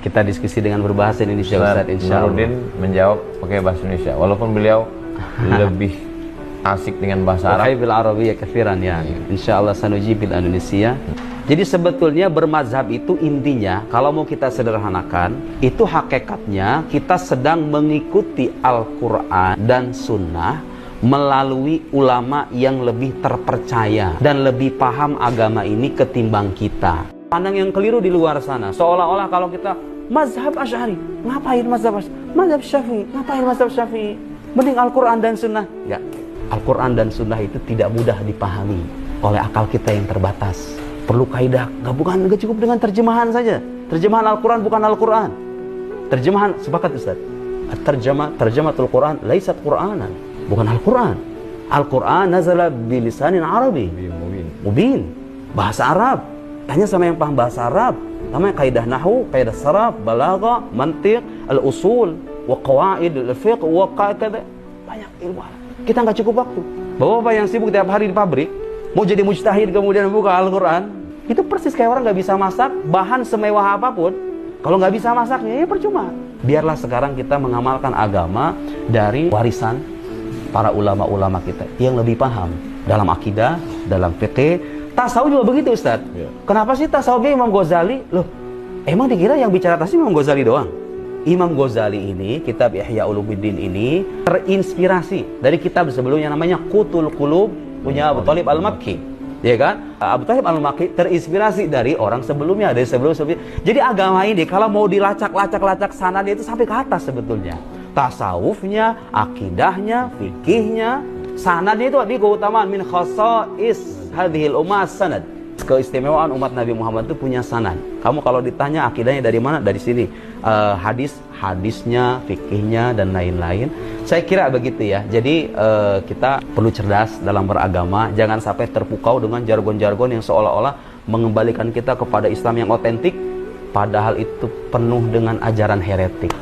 kita diskusi dengan berbahasa Indonesia Ustaz, insyaallah. Nuruddin menjawab pakai bahasa Indonesia walaupun beliau lebih asik dengan bahasa Arab. Bil Arabiyyah katsiran ya. Insyaallah sanuji bil Indonesia. Jadi sebetulnya bermazhab itu intinya kalau mau kita sederhanakan, itu hakikatnya kita sedang mengikuti Al-Qur'an dan Sunnah melalui ulama yang lebih terpercaya dan lebih paham agama ini ketimbang kita. Pandang yang keliru di luar sana, seolah-olah kalau kita mazhab Asy'ari, ngapain mazhab Asy'ari? Mazhab Syafi'i, ngapain mazhab Syafi'i? Mending Al-Qur'an dan Sunnah. Enggak. Al-Qur'an dan Sunnah itu tidak mudah dipahami oleh akal kita yang terbatas. Perlu kaidah, gak cukup dengan terjemahan saja. Terjemahan Al-Qur'an bukan Al-Qur'an. Terjemahan, sepakat Ustaz. Terjemahatul Qur'an laisat Qur'anan, bukan Al-Qur'an. Al-Qur'an nazala bilisanin Arabi mubin, bahasa Arab. Hanya sama yang paham bahasa Arab. Namanya kaidah nahwu, kaidah saraf, balaghah, mantiq, al-usul, wa qawaid al-fiqh, wa kada. Banyak ilmu. Kita nggak cukup waktu. Bapak-bapak yang sibuk tiap hari di pabrik, mau jadi mujtahid kemudian buka Al-Quran, itu persis kayak orang nggak bisa masak, bahan semewah apapun. Kalau nggak bisa masaknya, ya percuma. Biarlah sekarang kita mengamalkan agama dari warisan para ulama-ulama kita yang lebih paham dalam akidah, dalam fikih. Tasawuf juga begitu Ustaz. Ya. Kenapa sih tasawufnya Imam Ghazali? Loh, emang dikira yang bicara tasawuf Imam Ghazali doang? Imam Ghazali ini, kitab Ihya Ulumuddin ini terinspirasi dari kitab sebelumnya namanya Qutul Qulub punya Abu Thalib Al-Makki. Ya kan? Abu Thalib Al-Makki terinspirasi dari orang sebelumnya, dari sebelum-sebelumnya. Jadi agama ini kalau mau dilacak-lacak sanadnya itu sampai ke atas sebetulnya. Tasawufnya, akidahnya, fikihnya, sanadnya itu di keutamaan min khasais hadhil ummah sanad. Keistimewaan umat Nabi Muhammad itu punya sanad. Kamu kalau ditanya akidahnya dari mana? Dari sini. Hadisnya, fikihnya dan lain-lain. Saya kira begitu ya. Jadi kita perlu cerdas dalam beragama. Jangan sampai terpukau dengan jargon-jargon yang seolah-olah mengembalikan kita kepada Islam yang otentik, padahal itu penuh dengan ajaran heretik.